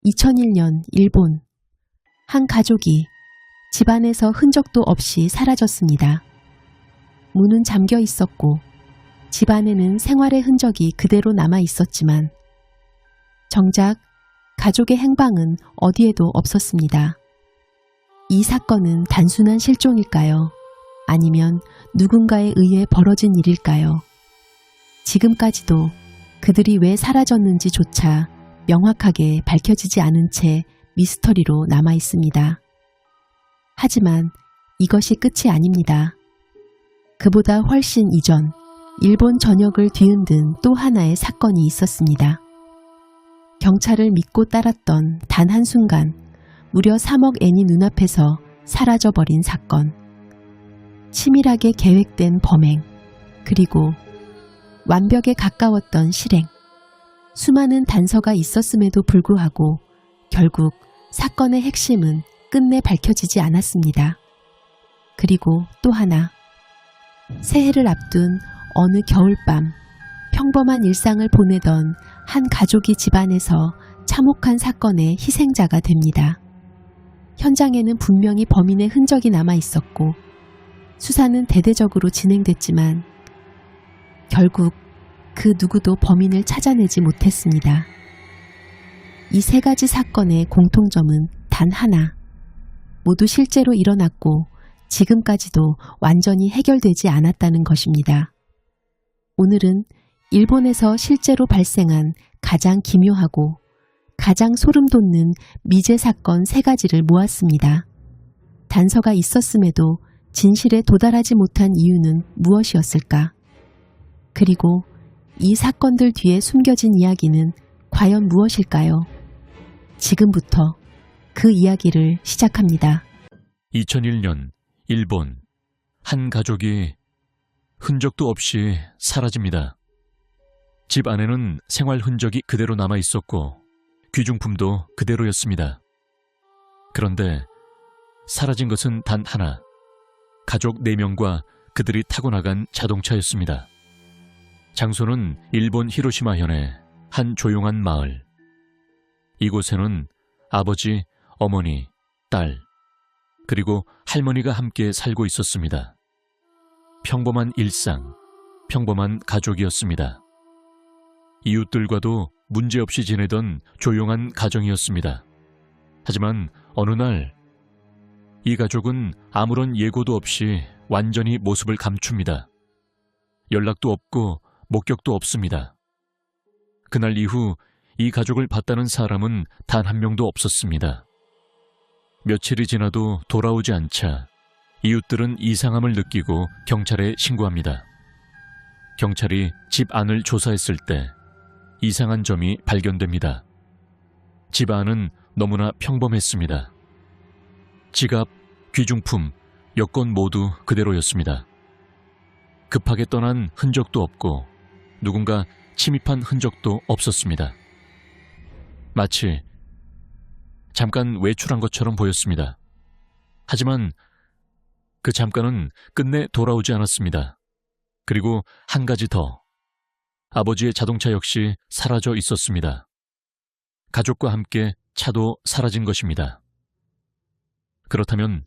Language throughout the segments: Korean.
2001년 일본. 한 가족이 집안에서 흔적도 없이 사라졌습니다. 문은 잠겨 있었고 집안에는 생활의 흔적이 그대로 남아 있었지만 정작 가족의 행방은 어디에도 없었습니다. 이 사건은 단순한 실종일까요? 아니면 누군가에 의해 벌어진 일일까요? 지금까지도 그들이 왜 사라졌는지조차 명확하게 밝혀지지 않은 채 미스터리로 남아 있습니다. 하지만 이것이 끝이 아닙니다. 그보다 훨씬 이전 일본 전역을 뒤흔든 또 하나의 사건이 있었습니다. 경찰을 믿고 따랐던 단 한순간 무려 3억 엔이 눈앞에서 사라져버린 사건. 치밀하게 계획된 범행, 그리고 완벽에 가까웠던 실행. 수많은 단서가 있었음에도 불구하고 결국 사건의 핵심은 끝내 밝혀지지 않았습니다. 그리고 또 하나. 새해를 앞둔 어느 겨울밤 평범한 일상을 보내던 한 가족이 집안에서 참혹한 사건의 희생자가 됩니다. 현장에는 분명히 범인의 흔적이 남아 있었고 수사는 대대적으로 진행됐지만 결국 그 누구도 범인을 찾아내지 못했습니다. 이 세 가지 사건의 공통점은 단 하나. 모두 실제로 일어났고 지금까지도 완전히 해결되지 않았다는 것입니다. 오늘은 일본에서 실제로 발생한 가장 기묘하고 가장 소름 돋는 미제 사건 3가지를 모았습니다. 단서가 있었음에도 진실에 도달하지 못한 이유는 무엇이었을까? 그리고 이 사건들 뒤에 숨겨진 이야기는 과연 무엇일까요? 지금부터 그 이야기를 시작합니다. 2001년 일본. 한 가족이 흔적도 없이 사라집니다. 집 안에는 생활 흔적이 그대로 남아 있었고 귀중품도 그대로였습니다. 그런데 사라진 것은 단 하나. 가족 4명과 그들이 타고 나간 자동차였습니다. 장소는 일본 히로시마현의 한 조용한 마을. 이곳에는 아버지, 어머니, 딸, 그리고 할머니가 함께 살고 있었습니다. 평범한 일상, 평범한 가족이었습니다. 이웃들과도 문제없이 지내던 조용한 가정이었습니다. 하지만 어느 날 이 가족은 아무런 예고도 없이 완전히 모습을 감춥니다. 연락도 없고 목격도 없습니다. 그날 이후 이 가족을 봤다는 사람은 단 한 명도 없었습니다. 며칠이 지나도 돌아오지 않자 이웃들은 이상함을 느끼고 경찰에 신고합니다. 경찰이 집 안을 조사했을 때 이상한 점이 발견됩니다. 집 안은 너무나 평범했습니다. 지갑, 귀중품, 여권 모두 그대로였습니다. 급하게 떠난 흔적도 없고 누군가 침입한 흔적도 없었습니다. 마치 잠깐 외출한 것처럼 보였습니다. 하지만 그 잠깐은 끝내 돌아오지 않았습니다. 그리고 한 가지 더. 아버지의 자동차 역시 사라져 있었습니다. 가족과 함께 차도 사라진 것입니다. 그렇다면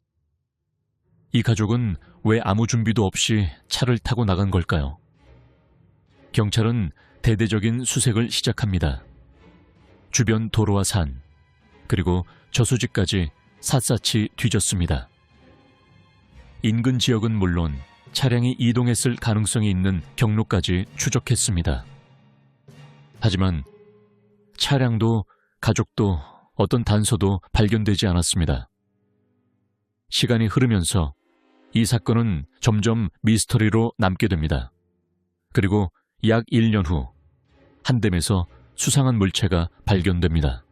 이 가족은 왜 아무 준비도 없이 차를 타고 나간 걸까요? 경찰은 대대적인 수색을 시작합니다. 주변 도로와 산, 그리고 저수지까지 샅샅이 뒤졌습니다. 인근 지역은 물론 차량이 이동했을 가능성이 있는 경로까지 추적했습니다. 하지만 차량도 가족도 어떤 단서도 발견되지 않았습니다. 시간이 흐르면서 이 사건은 점점 미스터리로 남게 됩니다. 그리고 약 1년 후 한 댐에서 수상한 물체가 발견됩니다.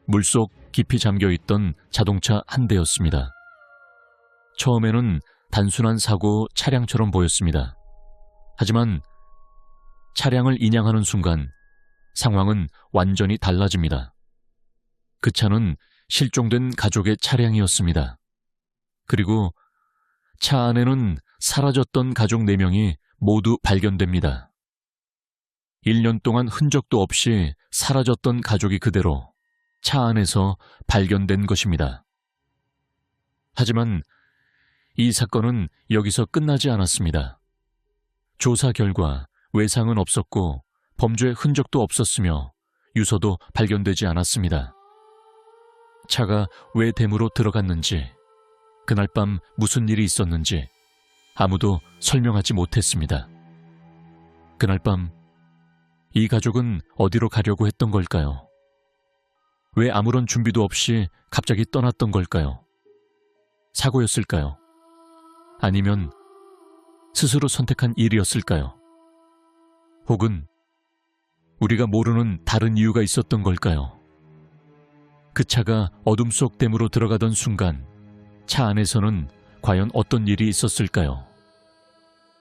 물속 깊이 잠겨있던 자동차 한 대였습니다. 처음에는 단순한 사고 차량처럼 보였습니다. 하지만 차량을 인양하는 순간 상황은 완전히 달라집니다. 그 차는 실종된 가족의 차량이었습니다. 그리고 차 안에는 사라졌던 가족 4명이 모두 발견됩니다. 1년 동안 흔적도 없이 사라졌던 가족이 그대로 차 안에서 발견된 것입니다. 하지만 이 사건은 여기서 끝나지 않았습니다. 조사 결과 외상은 없었고 범죄 흔적도 없었으며 유서도 발견되지 않았습니다. 차가 왜 댐으로 들어갔는지, 그날 밤 무슨 일이 있었는지 아무도 설명하지 못했습니다. 그날 밤 이 가족은 어디로 가려고 했던 걸까요? 왜 아무런 준비도 없이 갑자기 떠났던 걸까요? 사고였을까요? 아니면 스스로 선택한 일이었을까요? 혹은 우리가 모르는 다른 이유가 있었던 걸까요? 그 차가 어둠 속 댐으로 들어가던 순간 차 안에서는 과연 어떤 일이 있었을까요?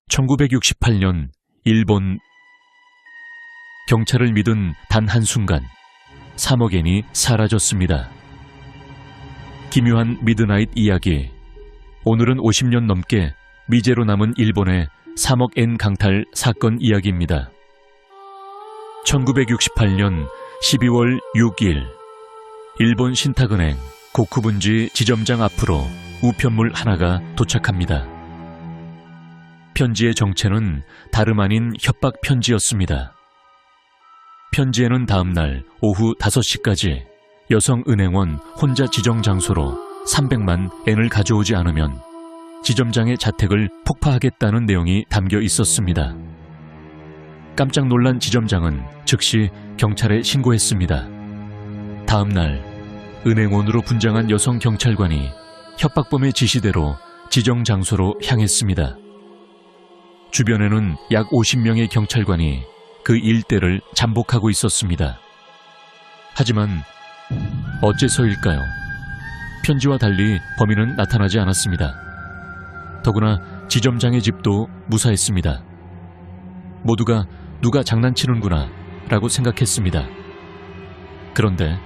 1968년 일본. 경찰을 믿은 단 한순간 3억 엔이 사라졌습니다. 기묘한 미드나잇 이야기. 오늘은 50년 넘게 미제로 남은 일본의 3억 엔 강탈 사건 이야기입니다. 1968년 12월 6일 일본 신탁은행 고쿠분지 지점장 앞으로 우편물 하나가 도착합니다. 편지의 정체는 다름 아닌 협박 편지였습니다. 편지에는 다음날 오후 5시까지 여성은행원 혼자 지정 장소로 300만 엔을 가져오지 않으면 지점장의 자택을 폭파하겠다는 내용이 담겨 있었습니다. 깜짝 놀란 지점장은 즉시 경찰에 신고했습니다. 다음날 은행원으로 분장한 여성 경찰관이 협박범의 지시대로 지정 장소로 향했습니다. 주변에는 약 50명의 경찰관이 그 일대를 잠복하고 있었습니다. 하지만 어째서일까요? 편지와 달리 범인은 나타나지 않았습니다. 더구나 지점장의 집도 무사했습니다. 모두가 누가 장난치는구나 라고 생각했습니다. 그런데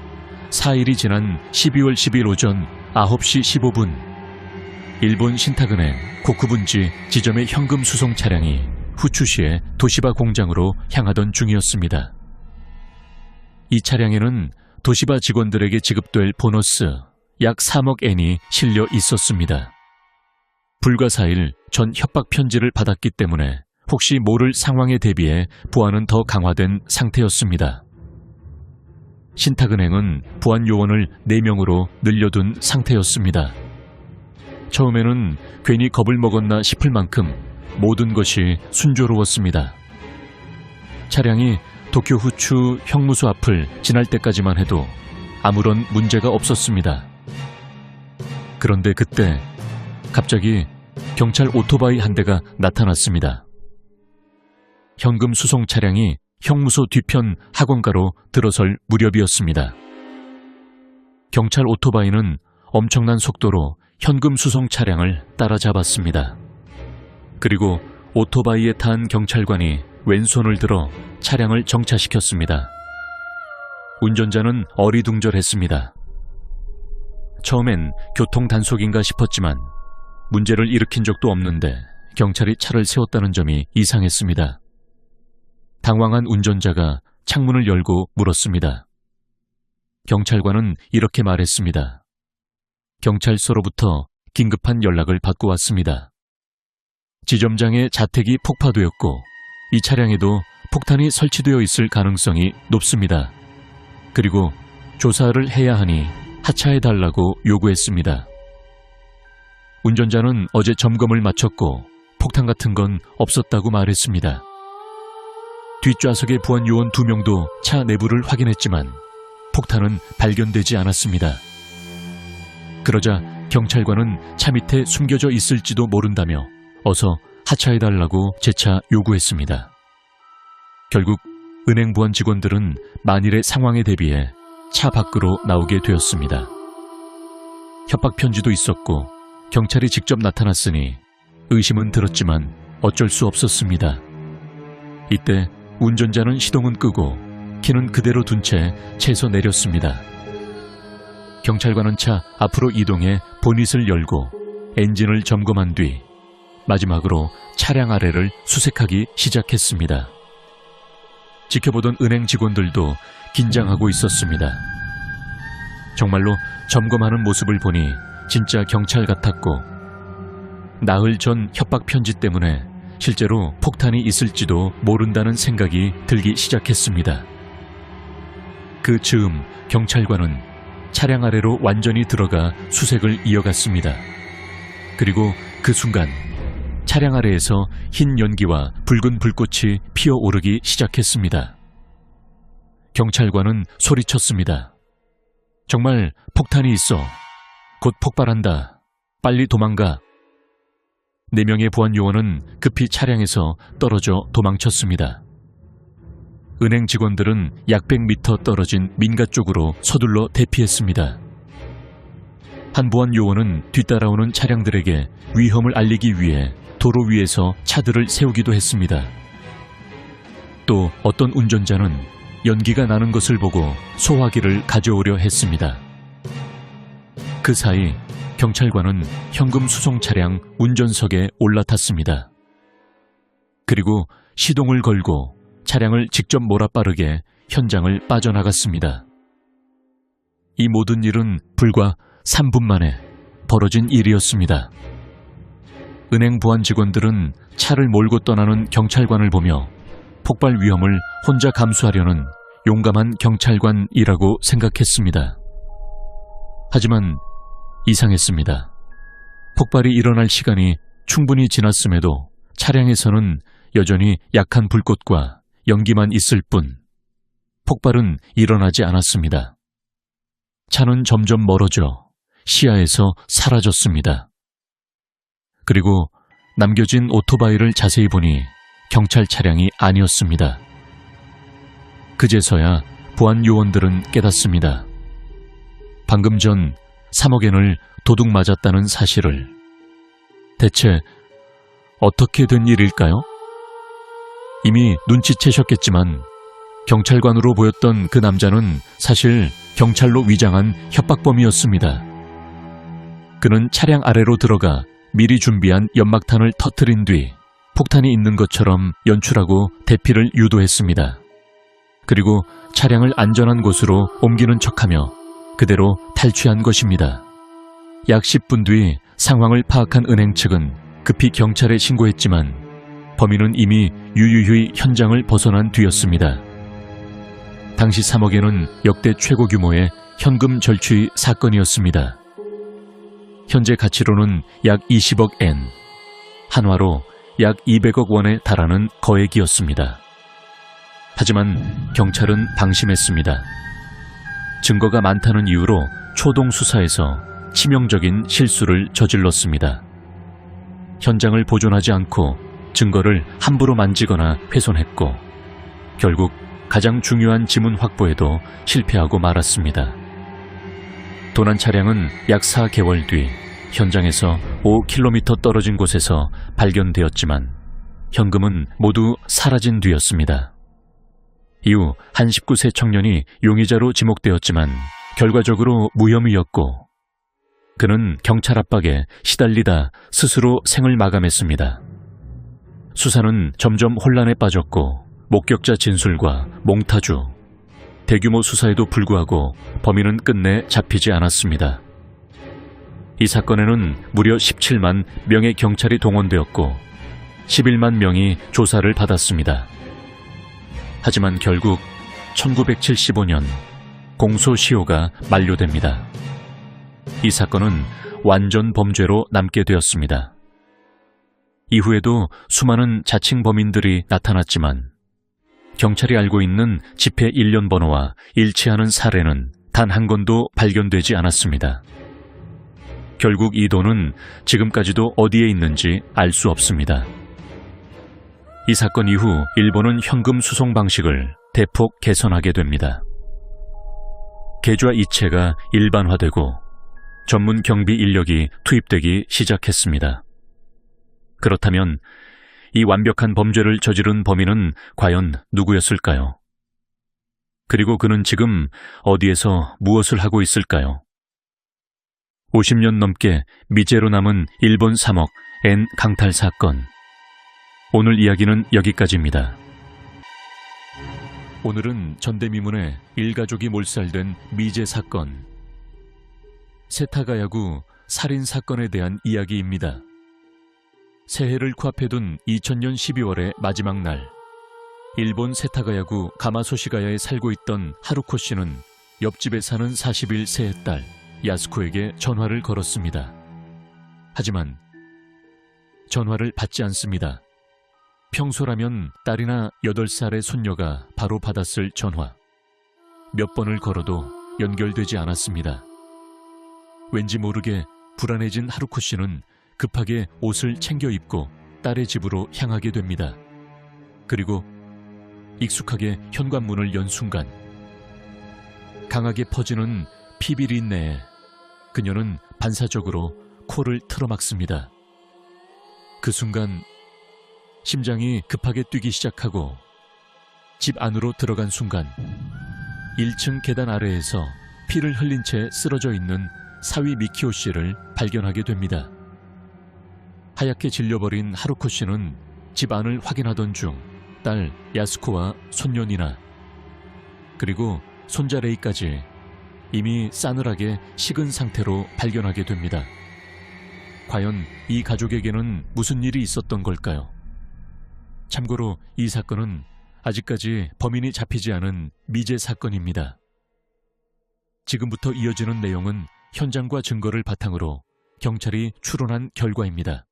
4일이 지난 12월 10일 오전 9시 15분 일본 신탁은행 고쿠분지 지점의 현금 수송 차량이 후추시의 도시바 공장으로 향하던 중이었습니다. 이 차량에는 도시바 직원들에게 지급될 보너스 약 3억 엔이 실려 있었습니다. 불과 4일 전 협박 편지를 받았기 때문에 혹시 모를 상황에 대비해 보안은 더 강화된 상태였습니다. 신탁은행은 보안 요원을 4명으로 늘려둔 상태였습니다. 처음에는 괜히 겁을 먹었나 싶을 만큼 모든 것이 순조로웠습니다. 차량이 도쿄 후추 형무소 앞을 지날 때까지만 해도 아무런 문제가 없었습니다. 그런데 그때 갑자기 경찰 오토바이 한 대가 나타났습니다. 현금 수송 차량이 형무소 뒤편 학원가로 들어설 무렵이었습니다. 경찰 오토바이는 엄청난 속도로 현금 수송 차량을 따라잡았습니다. 그리고 오토바이에 탄 경찰관이 왼손을 들어 차량을 정차시켰습니다. 운전자는 어리둥절했습니다. 처음엔 교통 단속인가 싶었지만 문제를 일으킨 적도 없는데 경찰이 차를 세웠다는 점이 이상했습니다. 당황한 운전자가 창문을 열고 물었습니다. 경찰관은 이렇게 말했습니다. 경찰서로부터 긴급한 연락을 받고 왔습니다. 지점장의 자택이 폭파되었고 이 차량에도 폭탄이 설치되어 있을 가능성이 높습니다. 그리고 조사를 해야 하니 하차해달라고 요구했습니다. 운전자는 어제 점검을 마쳤고 폭탄 같은 건 없었다고 말했습니다. 뒷좌석의 보안 요원 2명도 차 내부를 확인했지만 폭탄은 발견되지 않았습니다. 그러자 경찰관은 차 밑에 숨겨져 있을지도 모른다며 어서 하차해달라고 재차 요구했습니다. 결국 은행 보안 직원들은 만일의 상황에 대비해 차 밖으로 나오게 되었습니다. 협박 편지도 있었고 경찰이 직접 나타났으니 의심은 들었지만 어쩔 수 없었습니다. 이때 운전자는 시동은 끄고 키는 그대로 둔 채 차에서 내렸습니다. 경찰관은 차 앞으로 이동해 보닛을 열고 엔진을 점검한 뒤 마지막으로 차량 아래를 수색하기 시작했습니다. 지켜보던 은행 직원들도 긴장하고 있었습니다. 정말로 점검하는 모습을 보니 진짜 경찰 같았고, 나흘 전 협박 편지 때문에 실제로 폭탄이 있을지도 모른다는 생각이 들기 시작했습니다. 그 즈음 경찰관은 차량 아래로 완전히 들어가 수색을 이어갔습니다. 그리고 그 순간 차량 아래에서 흰 연기와 붉은 불꽃이 피어오르기 시작했습니다. 경찰관은 소리쳤습니다. 정말 폭탄이 있어. 곧 폭발한다. 빨리 도망가. 4명의 보안 요원은 급히 차량에서 떨어져 도망쳤습니다. 은행 직원들은 약 100m 떨어진 민가 쪽으로 서둘러 대피했습니다. 한 보안 요원은 뒤따라오는 차량들에게 위험을 알리기 위해 도로 위에서 차들을 세우기도 했습니다. 또 어떤 운전자는 연기가 나는 것을 보고 소화기를 가져오려 했습니다. 그 사이 경찰관은 현금 수송 차량 운전석에 올라탔습니다. 그리고 시동을 걸고 차량을 직접 몰아빠르게 현장을 빠져나갔습니다. 이 모든 일은 불과 3분 만에 벌어진 일이었습니다. 은행 보안 직원들은 차를 몰고 떠나는 경찰관을 보며 폭발 위험을 혼자 감수하려는 용감한 경찰관이라고 생각했습니다. 하지만 이상했습니다. 폭발이 일어날 시간이 충분히 지났음에도 차량에서는 여전히 약한 불꽃과 연기만 있을 뿐 폭발은 일어나지 않았습니다. 차는 점점 멀어져 시야에서 사라졌습니다. 그리고 남겨진 오토바이를 자세히 보니 경찰 차량이 아니었습니다. 그제서야 보안 요원들은 깨닫습니다. 방금 전 3억엔을 도둑 맞았다는 사실을. 대체 어떻게 된 일일까요? 이미 눈치채셨겠지만 경찰관으로 보였던 그 남자는 사실 경찰로 위장한 협박범이었습니다. 그는 차량 아래로 들어가 미리 준비한 연막탄을 터뜨린 뒤 폭탄이 있는 것처럼 연출하고 대피를 유도했습니다. 그리고 차량을 안전한 곳으로 옮기는 척하며 그대로 탈취한 것입니다. 약 10분 뒤 상황을 파악한 은행 측은 급히 경찰에 신고했지만 범인은 이미 유유히 현장을 벗어난 뒤였습니다. 당시 3억엔은 역대 최고 규모의 현금 절취 사건이었습니다. 현재 가치로는 약 20억 엔, 한화로 약 200억 원에 달하는 거액이었습니다. 하지만 경찰은 방심했습니다. 증거가 많다는 이유로 초동 수사에서 치명적인 실수를 저질렀습니다. 현장을 보존하지 않고 증거를 함부로 만지거나 훼손했고 결국 가장 중요한 지문 확보에도 실패하고 말았습니다. 도난 차량은 약 4개월 뒤 현장에서 5km 떨어진 곳에서 발견되었지만 현금은 모두 사라진 뒤였습니다. 이후 한 19세 청년이 용의자로 지목되었지만 결과적으로 무혐의였고 그는 경찰 압박에 시달리다 스스로 생을 마감했습니다. 수사는 점점 혼란에 빠졌고 목격자 진술과 몽타주, 대규모 수사에도 불구하고 범인은 끝내 잡히지 않았습니다. 이 사건에는 무려 17만 명의 경찰이 동원되었고 11만 명이 조사를 받았습니다. 하지만 결국 1975년 공소시효가 만료됩니다. 이 사건은 완전 범죄로 남게 되었습니다. 이후에도 수많은 자칭 범인들이 나타났지만 경찰이 알고 있는 집회 일련 번호와 일치하는 사례는 단 한 건도 발견되지 않았습니다. 결국 이 돈은 지금까지도 어디에 있는지 알 수 없습니다. 이 사건 이후 일본은 현금 수송 방식을 대폭 개선하게 됩니다. 계좌 이체가 일반화되고 전문 경비 인력이 투입되기 시작했습니다. 그렇다면 이 완벽한 범죄를 저지른 범인은 과연 누구였을까요? 그리고 그는 지금 어디에서 무엇을 하고 있을까요? 50년 넘게 미제로 남은 일본 3억 엔 강탈 사건. 오늘 이야기는 여기까지입니다. 오늘은 전대미문의 일가족이 몰살된 미제 사건, 세타가야구 살인 사건에 대한 이야기입니다. 새해를 코앞에 둔 2000년 12월의 마지막 날, 일본 세타가야구 가마소시가야에 살고 있던 하루코 씨는 옆집에 사는 41세의 딸 야스코에게 전화를 걸었습니다. 하지만 전화를 받지 않습니다. 평소라면 딸이나 8살의 손녀가 바로 받았을 전화. 몇 번을 걸어도 연결되지 않았습니다. 왠지 모르게 불안해진 하루코 씨는 급하게 옷을 챙겨 입고 딸의 집으로 향하게 됩니다. 그리고 익숙하게 현관문을 연 순간 강하게 퍼지는 피비린내에 그녀는 반사적으로 코를 틀어막습니다. 그 순간 심장이 급하게 뛰기 시작하고 집 안으로 들어간 순간 1층 계단 아래에서 피를 흘린 채 쓰러져 있는 사위 미키오 씨를 발견하게 됩니다. 하얗게 질려버린 하루코 씨는 집 안을 확인하던 중 딸 야스코와 손녀 니나 그리고 손자 레이까지 이미 싸늘하게 식은 상태로 발견하게 됩니다. 과연 이 가족에게는 무슨 일이 있었던 걸까요? 참고로 이 사건은 아직까지 범인이 잡히지 않은 미제 사건입니다. 지금부터 이어지는 내용은 현장과 증거를 바탕으로 경찰이 추론한 결과입니다.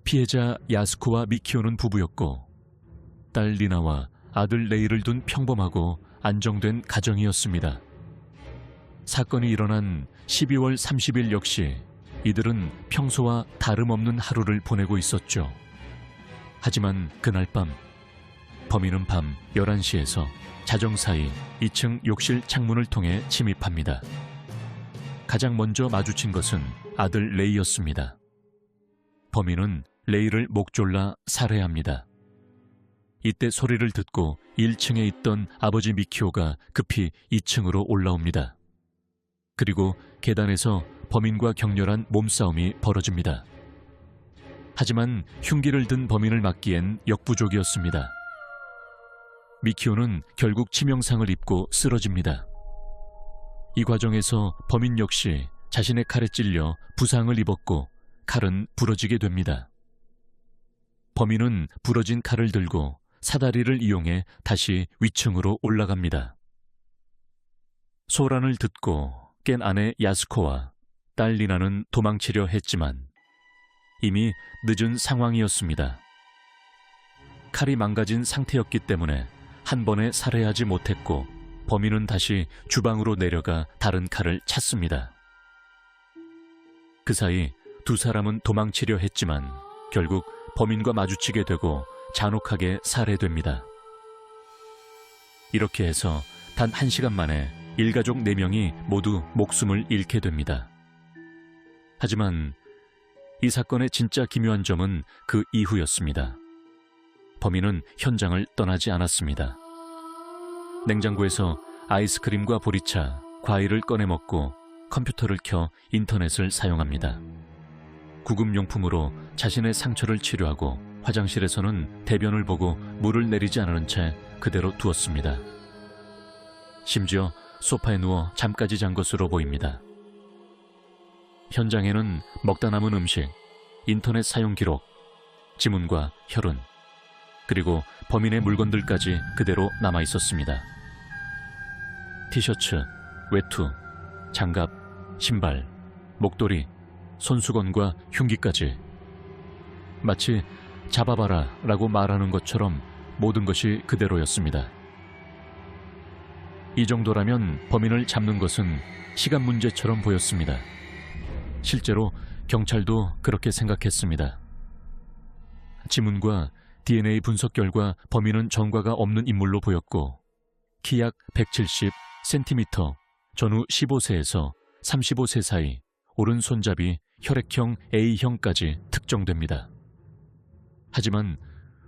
피해자 야스코와 미키오는 부부였고 딸 리나와 아들 레이를 둔 평범하고 안정된 가정이었습니다. 사건이 일어난 12월 30일 역시 이들은 평소와 다름없는 하루를 보내고 있었죠. 하지만 그날 밤 범인은 밤 11시에서 자정사이 2층 욕실 창문을 통해 침입합니다. 가장 먼저 마주친 것은 아들 레이였습니다. 범인은 레이를 목 졸라 살해합니다. 이때 소리를 듣고 1층에 있던 아버지 미키오가 급히 2층으로 올라옵니다. 그리고 계단에서 범인과 격렬한 몸싸움이 벌어집니다. 하지만 흉기를 든 범인을 막기엔 역부족이었습니다. 미키오는 결국 치명상을 입고 쓰러집니다. 이 과정에서 범인 역시 자신의 칼에 찔려 부상을 입었고 칼은 부러지게 됩니다. 범인은 부러진 칼을 들고 사다리를 이용해 다시 위층으로 올라갑니다. 소란을 듣고 깬 아내 야스코와 딸 리나는 도망치려 했지만 이미 늦은 상황이었습니다. 칼이 망가진 상태였기 때문에 한 번에 살해하지 못했고 범인은 다시 주방으로 내려가 다른 칼을 찾습니다. 그 사이 두 사람은 도망치려 했지만 결국 범인과 마주치게 되고 잔혹하게 살해됩니다. 이렇게 해서 단 1시간 만에 일가족 4명이 모두 목숨을 잃게 됩니다. 하지만 이 사건의 진짜 기묘한 점은 그 이후였습니다. 범인은 현장을 떠나지 않았습니다. 냉장고에서 아이스크림과 보리차, 과일을 꺼내 먹고 컴퓨터를 켜 인터넷을 사용합니다. 구급용품으로 자신의 상처를 치료하고 화장실에서는 대변을 보고 물을 내리지 않은 채 그대로 두었습니다. 심지어 소파에 누워 잠까지 잔 것으로 보입니다. 현장에는 먹다 남은 음식, 인터넷 사용 기록, 지문과 혈흔, 그리고 범인의 물건들까지 그대로 남아 있었습니다. 티셔츠, 외투, 장갑, 신발, 목도리, 손수건과 흉기까지 마치 잡아봐라 라고 말하는 것처럼 모든 것이 그대로였습니다. 이 정도라면 범인을 잡는 것은 시간 문제처럼 보였습니다. 실제로 경찰도 그렇게 생각했습니다. 지문과 DNA 분석 결과 범인은 전과가 없는 인물로 보였고 키 약 170cm, 전후 15세에서 35세 사이, 오른손잡이 혈액형 A형까지 특정됩니다. 하지만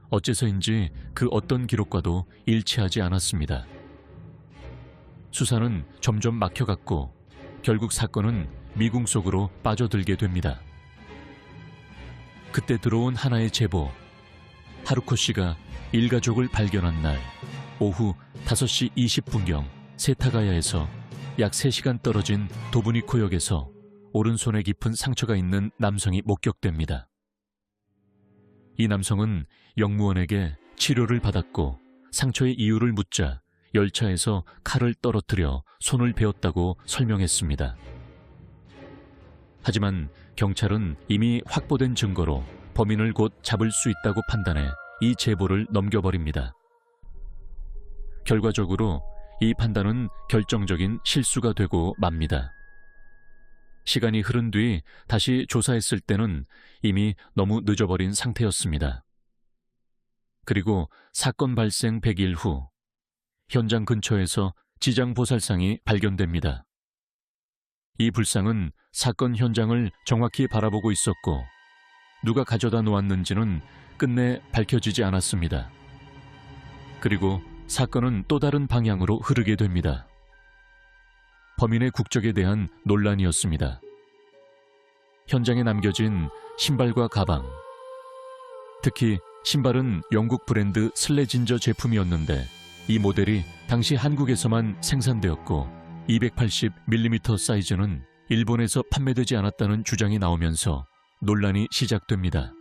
어째서인지 그 어떤 기록과도 일치하지 않았습니다. 수사는 점점 막혀갔고 결국 사건은 미궁 속으로 빠져들게 됩니다. 그때 들어온 하나의 제보. 하루코 씨가 일가족을 발견한 날 오후 5시 20분경 세타가야에서 약 3시간 떨어진 도브니코역에서 오른손에 깊은 상처가 있는 남성이 목격됩니다. 이 남성은 영무원에게 치료를 받았고 상처의 이유를 묻자 열차에서 칼을 떨어뜨려 손을 베었다고 설명했습니다. 하지만 경찰은 이미 확보된 증거로 범인을 곧 잡을 수 있다고 판단해 이 제보를 넘겨버립니다. 결과적으로 이 판단은 결정적인 실수가 되고 맙니다. 시간이 흐른 뒤 다시 조사했을 때는 이미 너무 늦어버린 상태였습니다. 그리고 사건 발생 100일 후 현장 근처에서 지장보살상이 발견됩니다. 이 불상은 사건 현장을 정확히 바라보고 있었고 누가 가져다 놓았는지는 끝내 밝혀지지 않았습니다. 그리고 사건은 또 다른 방향으로 흐르게 됩니다. 범인의 국적에 대한 논란이었습니다. 현장에 남겨진 신발과 가방, 특히 신발은 영국 브랜드 슬레진저 제품이었는데 이 모델이 당시 한국에서만 생산되었고 280mm 사이즈는 일본에서 판매되지 않았다는 주장이 나오면서 논란이 시작됩니다.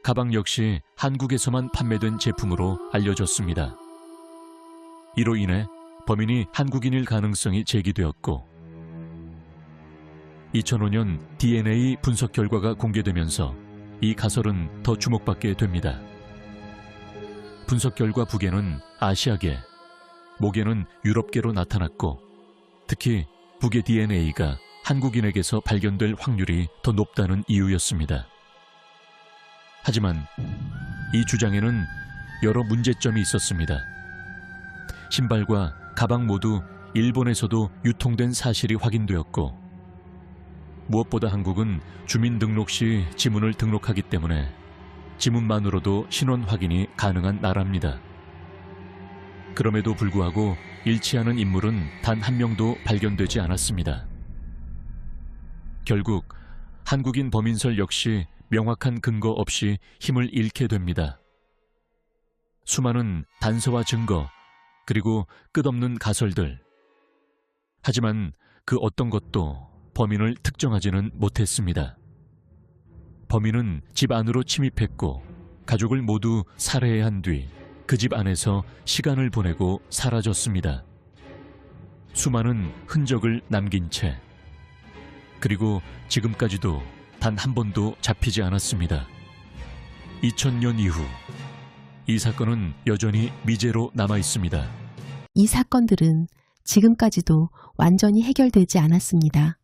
가방 역시 한국에서만 판매된 제품으로 알려졌습니다. 이로 인해 범인이 한국인일 가능성이 제기되었고 2005년 DNA 분석 결과가 공개되면서 이 가설은 더 주목받게 됩니다. 분석 결과 북에는 아시아계, 목에는 유럽계로 나타났고 특히 북의 DNA가 한국인에게서 발견될 확률이 더 높다는 이유였습니다. 하지만 이 주장에는 여러 문제점이 있었습니다. 신발과 가방 모두 일본에서도 유통된 사실이 확인되었고 무엇보다 한국은 주민등록 시 지문을 등록하기 때문에 지문만으로도 신원 확인이 가능한 나라입니다. 그럼에도 불구하고 일치하는 인물은 단 한 명도 발견되지 않았습니다. 결국 한국인 범인설 역시 명확한 근거 없이 힘을 잃게 됩니다. 수많은 단서와 증거, 그리고 끝없는 가설들. 하지만 그 어떤 것도 범인을 특정하지는 못했습니다. 범인은 집 안으로 침입했고 가족을 모두 살해한 뒤 그 집 안에서 시간을 보내고 사라졌습니다. 수많은 흔적을 남긴 채 그리고 지금까지도 단 한 번도 잡히지 않았습니다. 2000년 이후 이 사건은 여전히 미제로 남아 있습니다. 이 사건들은 지금까지도 완전히 해결되지 않았습니다.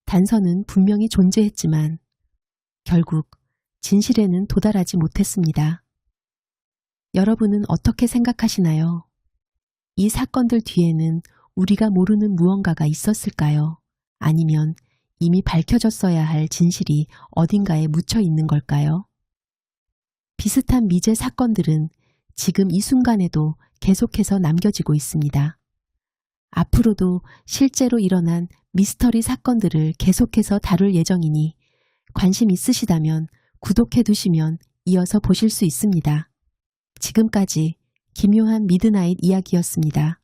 단서는 분명히 존재했지만 결국 진실에는 도달하지 못했습니다. 여러분은 어떻게 생각하시나요? 이 사건들 뒤에는 우리가 모르는 무언가가 있었을까요? 아니면 이미 밝혀졌어야 할 진실이 어딘가에 묻혀 있는 걸까요? 비슷한 미제 사건들은 지금 이 순간에도 계속해서 남겨지고 있습니다. 앞으로도 실제로 일어난 미스터리 사건들을 계속해서 다룰 예정이니 관심 있으시다면 구독해 두시면 이어서 보실 수 있습니다. 지금까지 기묘한 미드나잇 이야기였습니다.